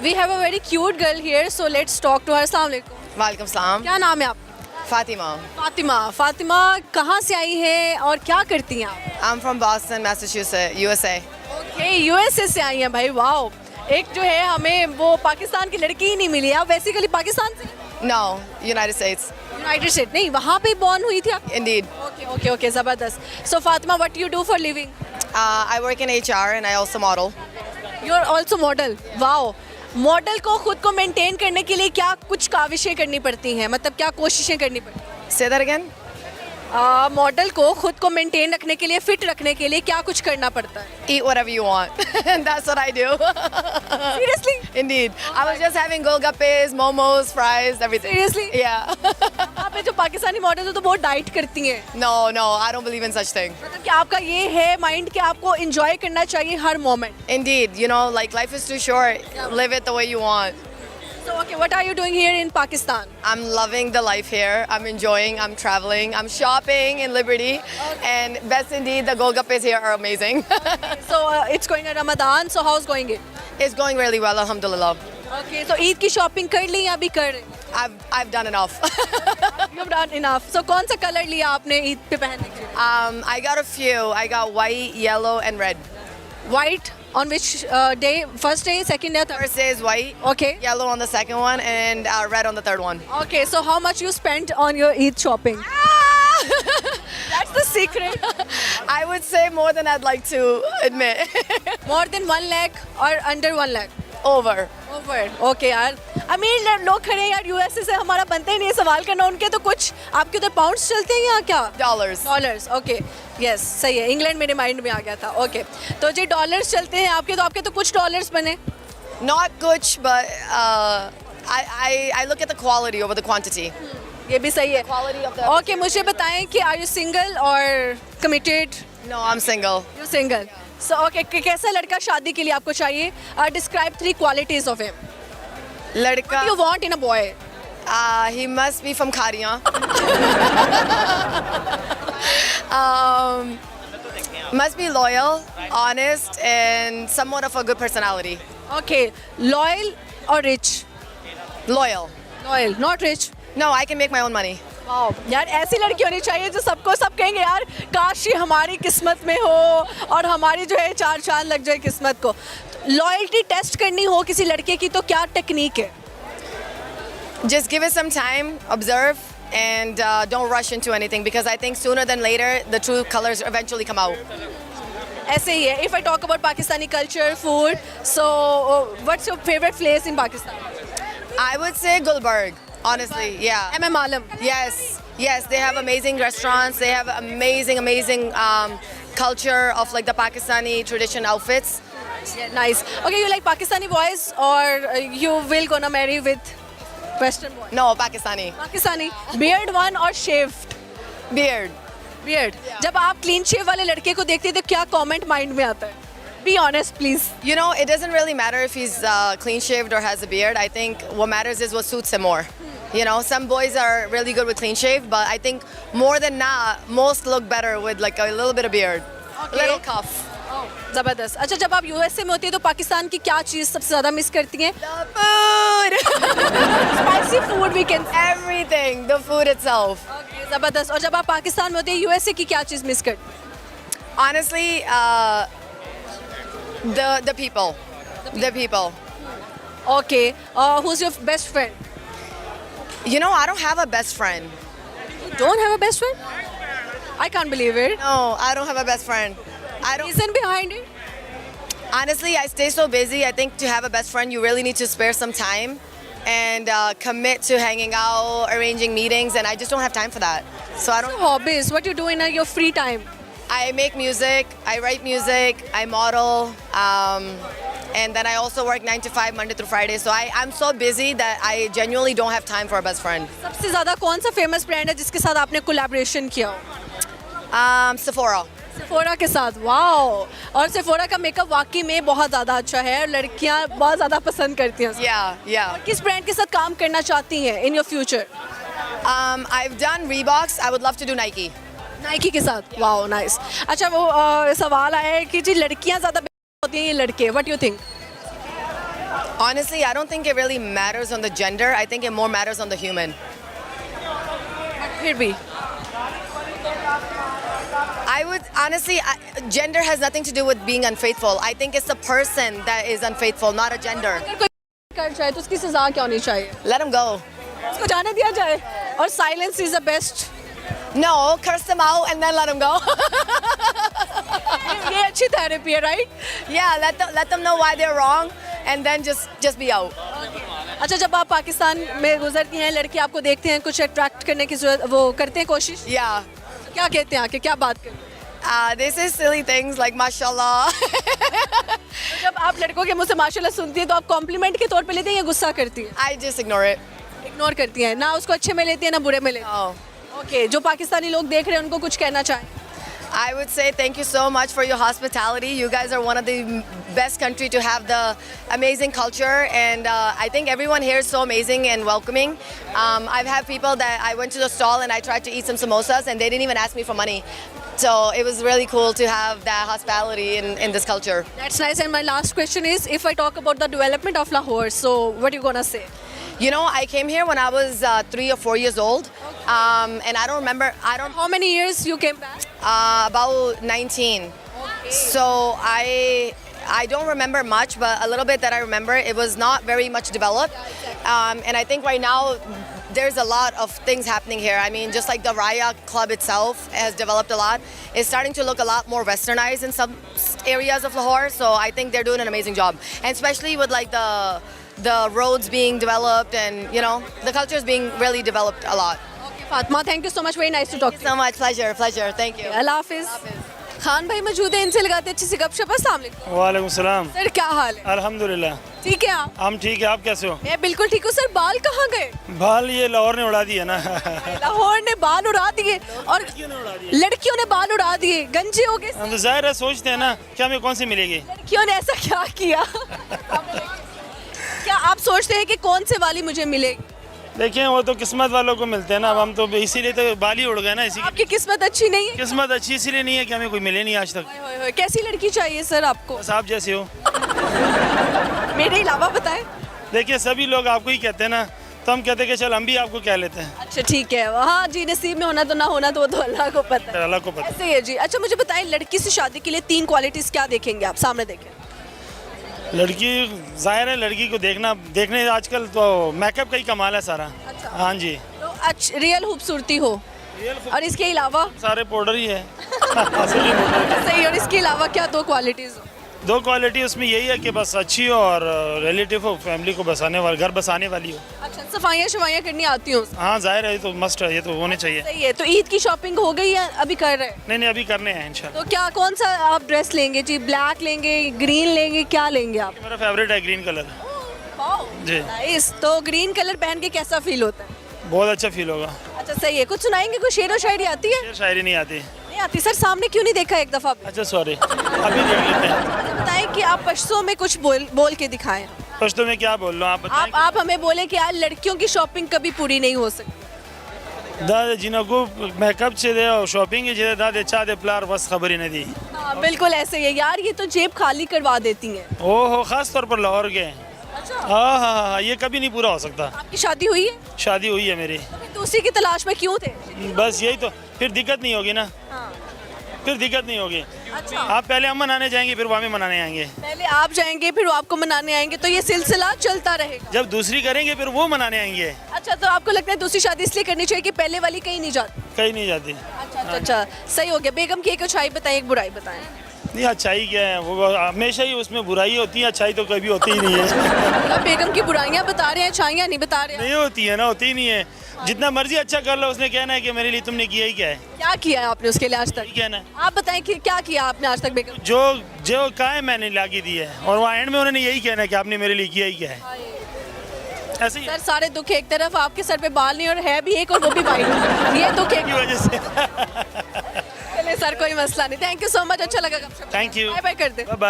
We have a very cute girl here, so let's talk to her. अस्सलाम वालेकुम। वालेकुम सलाम। क्या नाम है आप? फातिमा। फातिमा। फातिमा कहाँ से आई है और क्या करती हैं आप? I'm from Boston, Massachusetts, USA. Okay, USA से आई हैं भाई, वाओ। एक जो है हमें वो पाकिस्तान की लड़की ही नहीं मिली। आप बेसिकली पाकिस्तान से? No, United States. United state नहीं, वहाँ पे बॉर्न हुई थी आप? Indeed. ओके ओके ओके, ज़बरदस्त। So Fatima, what you do for living? I work in HR and I also model. You are also model, wow. Model को खुद को मेंटेन करने के लिए क्या कुछ काविशें करनी पड़ती हैं, मतलब क्या कोशिशें करनी पड़ती हैं? Say that again? मॉडल को खुद को मेंटेन रखने के लिए, फिट रखने के लिए क्या कुछ करना पड़ता है? Eat whatever you want. That's what I do. Seriously? Indeed. I was just having golgappes, momos, fries, everything. Seriously? Yeah. आप जो पाकिस्तानी मॉडल हो तो बहुत डाइट करती हैं। No, no, I don't believe in such thing. मतलब कि आपका ये है माइंड कि आपको एंजॉय करना चाहिए हर moment. Indeed, you know, like life is too short. Live it the way you want. So okay, what are you doing here in Pakistan? I'm loving the life here. I'm enjoying. I'm traveling. I'm shopping in Liberty. And best indeed, the golgappes here are amazing. So it's going to Ramadan, so how's going it? It's going really well, alhamdulillah. Okay, so Eid की shopping कर ली या अभी कर रही? I've done enough. You've done enough. So कौन सा colour लिया आपने ईद पे पहनने के लिए? I got a few. I got white, yellow, and red. White on which day? First day, second day, third? First day is white. Okay. Yellow on the second one, and red on the third one. Okay, so how much you spent on your Eid shopping? That's the secret. I would say more than I'd like to admit. More than 1 lakh or under 1 lakh? Over. Over. Okay यार, अमीर लोग खड़े हैं यार, USA से हमारा बनता ही नहीं है सवाल करना उनके, तो कुछ आपके उधर पाउंड्स चलते हैं या क्या? Dollars. डॉलर्स, ओके, यस, सही है, इंग्लैंड मेरे माइंड में आ गया था। ओके, तो जी डॉलर्स चलते हैं आपके, तो आपके तो कुछ डॉलर्स बने। Not kuch, but I look at the quality over the quantity. ये भी सही है। Quality of the. ओके, मुझे बताएं कि आर यू सिंगल और committed? No, I'm single. You single. So okay, कैसा लड़का शादी के लिए आपको चाहिए? Describe 3 qualities of him. Ladka. You want in a boy? He must be from Kariya. Must be loyal, honest, and somewhat of a good personality. Okay, loyal और rich? Loyal. Loyal, not rich. No, I can make my own money. Wow, यार ऐसी लड़की होनी चाहिए जो सबको सब कहेंगे यार काश ये हमारी किस्मत में हो और हमारी जो है 4 चांद लग जाए किस्मत को। लॉयल्टी टेस्ट करनी हो किसी लड़के की तो क्या टेक्निक है? Just give it some time, observe, and don't rush into anything because I think sooner than later the true colors eventually come out. ऐसे ही है। If I talk about Pakistani culture, food, so what's your favourite place in Pakistan? I would say Gulbarg, honestly, yeah. एम आलम। Yes, they have amazing restaurants. They have amazing culture of like the Pakistani tradition outfits. Nice. Okay, you like Pakistani boys और you will gonna marry with western boy? No, Pakistani. Pakistani, beard one और shaved? Beard. Beard. जब आप clean shave वाले लड़के को देखते हैं तो क्या कमेंट माइंड में आता है? Be honest please. You know, it doesn't really matter if he's clean shaved or has a beard. I think what matters is what suits him more. You know, some boys are really good with clean shaved, but I think more than not, most look better with like a little bit of beard. Okay. Little cuff. जबरदस्त। अच्छा, जब आप USA में होती है तो पाकिस्तान की क्या चीज़ सबसे ज़्यादा मिस करती हैं? The food. Spicy food we can. Everything. The food itself. जबरदस्त। और जब आप पाकिस्तान में होती है यूएसए की क्या चीज़ मिस करती हैं? Honestly, the people. The people. Okay, who's your best friend? You know, I don't have a best friend. Don't have a best friend? I can't believe it. No, I don't have a best friend. I don't. Reason behind it? Honestly, I stay so busy. I think to have a best friend, you really need to spare some time and commit to hanging out, arranging meetings, and I just don't have time for that. So I don't. Hobbies, what you do in your free time? I make music, I write music, I model, and then I also work 9 to 5 Monday through Friday. So I'm so busy that I genuinely don't have time for a best friend. सबसे ज़्यादा कौन सा famous brand है जिसके साथ आपने collaboration किया हो? Sephora. सेफोरा के साथ, वाओ। और सेफोरा का मेकअप वाकई में बहुत ज़्यादा अच्छा है और लड़कियाँ बहुत ज़्यादा पसंद करती हैं। Yeah. किस ब्रांड के साथ काम करना चाहती हैं in your future? I've done Reeboks. I would love to do Nike. Nike के साथ, वाओ, नाइस। अच्छा, वो सवाल आया है कि जी लड़कियाँ ज़्यादा होती हैं या लड़के? What you think? Honestly, I don't think it really matters on the gender. I think it more matters on the human. फिर भी I would honestly, gender has nothing to do with being unfaithful. I think it's the person that is unfaithful, not a gender. अगर कोई कर जाए तो उसकी सजा क्या होनी चाहिए? Let them go. उसको जाने दिया जाए और silence is the best. No, curse them out and then let them go. ये अच्छी थेरेपी है, right? Yeah, let them know why they're wrong and then just be out. अच्छा, जब आप पाकिस्तान में गुजरती हैं, लड़के आपको देखते हैं, कुछ अट्रैक्ट करने की जरूरत वो करते हैं कोशिश? Yeah. क्या कहते हैं आके, क्या बात करते हैं? They say silly things like mashallah. तो जब आप लड़कों के मुंह से माशाल्लाह सुनती हैं तो आप कॉम्प्लीमेंट के तौर पे लेती हैं या गुस्सा करती हैं? I just ignore it. Ignore करती हैं, ना उसको अच्छे में लेती हैं ना बुरे में लेती हैं? Oh. ओके, जो पाकिस्तानी लोग देख रहे हैं उनको कुछ कहना चाहें? I would say thank you so much for your hospitality. You guys are one of the best country to have the amazing culture, and I think everyone here is so amazing and welcoming. I've had people that I went to the stall and I tried to eat some samosas and they didn't even ask me for money. So it was really cool to have that hospitality in this culture. That's nice. And my last question is, if I talk about the development of Lahore, so what are you gonna say? You know, I came here when I was 3 or 4 years old, and I don't remember. How many years you came back? About 19. So I don't remember much, but a little bit that I remember, it was not very much developed. And I think right now there's a lot of things happening here. I mean, just like the Raya Club itself has developed a lot. It's starting to look a lot more westernized in some areas of Lahore. So I think they're doing an amazing job, and especially with like the roads being developed, and you know, the culture is being really developed a lot. Okay, Fatma, thank you so much. Very nice to talk to you. So much pleasure. Thank you. अल्लाह हाफिज. खान भाई मौजूद हैं, इनसे लगाते हैं अच्छी सी गपशप. अस्सलाम वालेकुम. वालेकुम सलाम. सर, क्या हाल है? अल्हम्दुलिल्लाह. ठीक है आप? हम ठीक है, आप कैसे हो? मैं बिल्कुल ठीक हूँ. सर, बाल कहाँ गए? बाल ये लाहौर ने उड़ा दिए ना. लाहौर ने बाल उड़ा दिए और लड़कियों ने बाल उड़ा दिए, गंजे हो गए. हम तो जाहिर है सोचते हैं ना कि हमें कौन सी मिलेगी. लड़कियों ने ऐसा क्या किया? क्या आप सोचते हैं कि कौन से वाली मुझे मिलेगी? देखिए, वो तो किस्मत वालों को मिलते हैं ना. अब हम तो इसीलिए तो बाल ही उड़ गए ना. इसी आपकी किस्मत अच्छी नहीं है? किस्मत अच्छी इसीलिए नहीं है कि हमें कोई मिले नहीं आज तक. ओए होए, कैसी लड़की चाहिए सर आपको? बस आप जैसे हो. मेरे अलावा बताएं. देखिए, सभी लोग आपको ही कहते हैं ना, तो हम कहते हैं कि चल हम भी आपको कह लेते हैं. अच्छा, ठीक है. हाँ जी, नसीब में होना तो ना होना तो वो तो अल्लाह को पता है. अल्लाह को पता. ऐसे ही है जी. अच्छा, मुझे बताएं, लड़की से शादी के लिए 3 क्वालिटीज क्या देखेंगे आप? सामने देखें. लड़की, जाहिर है लड़की को देखने आजकल तो मेकअप का ही कमाल है सारा. अच्छा. हाँ जी. तो रियल खूबसूरती हो और इसके अलावा सारे पाउडर ही है. असली पाउडर. सही. और इसके अलावा क्या 2 क्वालिटीज हो? 2 क्वालिटी उसमें यही है कि बस अच्छी हो और रिलेटिव हो, फैमिली को बसाने वाली, घर बसाने वाली हो. अच्छा, सफाइयाँ शफाइयाँ करनी आती हो? हाँ, जाहिर है, ये तो मस्ट है, ये तो होने चाहिए. सही है. तो ईद की शॉपिंग हो गई या अभी कर रहे हैं? नहीं, अभी करने हैं इंशाल्लाह. तो क्या, कौन सा आप ड्रेस लेंगे जी? ब्लैक लेंगे, ग्रीन लेंगे, क्या लेंगे आप? मेरा फेवरेट है ग्रीन कलर. जी. नाइस. तो ग्रीन कलर पहन के कैसा फील होता है? बहुत अच्छा फील होगा. अच्छा, सही है. कुछ सुनाएंगे? कोई शेर व शायरी आती है? शेर शायरी नहीं आती. नहीं आती. सर, सामने क्यों नहीं देखा एक दफा? अच्छा, सॉरी, अभी देख लेते हैं. अच्छा, बताएं कि आप पश्तो में कुछ बोल के दिखाएं. पश्तो में क्या बोल रहा हूँ आप बताएं. आप हमें बोले कि यार लड़कियों की शॉपिंग कभी पूरी नहीं हो सकती. दादा जिनको मेकअप चाहिए और शॉपिंग चाहिए, दादा चाहते प्लार बस खबर ही नहीं दी. हाँ, बिल्कुल ऐसे ही है यार. ये तो जेब खाली करवा देती हैं. ओहो, खास तौर पर लाहौर के. अच्छा. हाँ, ये कभी नहीं पूरा हो सकता. आपकी शादी हुई है? शादी हुई है मेरी. तो फिर दूसरी की तलाश में क्यों थे? बस यही तो, फिर दिक्कत नहीं होगी ना. हाँ. फिर दिक्कत नहीं होगी. अच्छा. आप पहले हम मनाने जाएंगे, फिर वो हमें मनाने आएंगे. पहले आप जाएंगे, फिर वो आपको मनाने आएंगे, तो ये सिलसिला चलता रहेगा. जब दूसरी करेंगे फिर वो मनाने आएंगे. अच्छा, तो आपको लगता है दूसरी शादी इसलिए करनी चाहिए कि पहले वाली कहीं नहीं जाती? कहीं नहीं जाती. अच्छा, सही हो गया. बेगम की एक अच्छाई बताएं, एक बुराई बताएं. नहीं, अच्छाई क्या है, वो हमेशा ही उसमें बुराई होती है, अच्छाई तो कभी होती ही नहीं है. आप बेगम की बुराइयां बता रहे हैं, अच्छाइयां नहीं बता रहे हैं. नहीं होती है ना, होती ही नहीं है. जितना मर्जी अच्छा कर लो, उसने कहना है कि मेरे लिए तुमने किया ही क्या है. क्या किया है आपने उसके लिए आज तक? यही कहना है. आप बताएं कि क्या किया आपने आज तक बेगम? जो जो कहा है मैंने लागी दी है, और वहाँ एंड में उन्होंने यही कहना है कि आपने मेरे लिए किया ही क्या है. ऐसे ही सर, सारे दुख एक तरफ, आपके सर पे बाल नहीं और है भी एक, और वो भी वाइट. ये दुख एक की वजह से. चले सर, कोई मसला नहीं. Thank you so much. अच्छा लगा. Thank you. बाय बाय कर दे.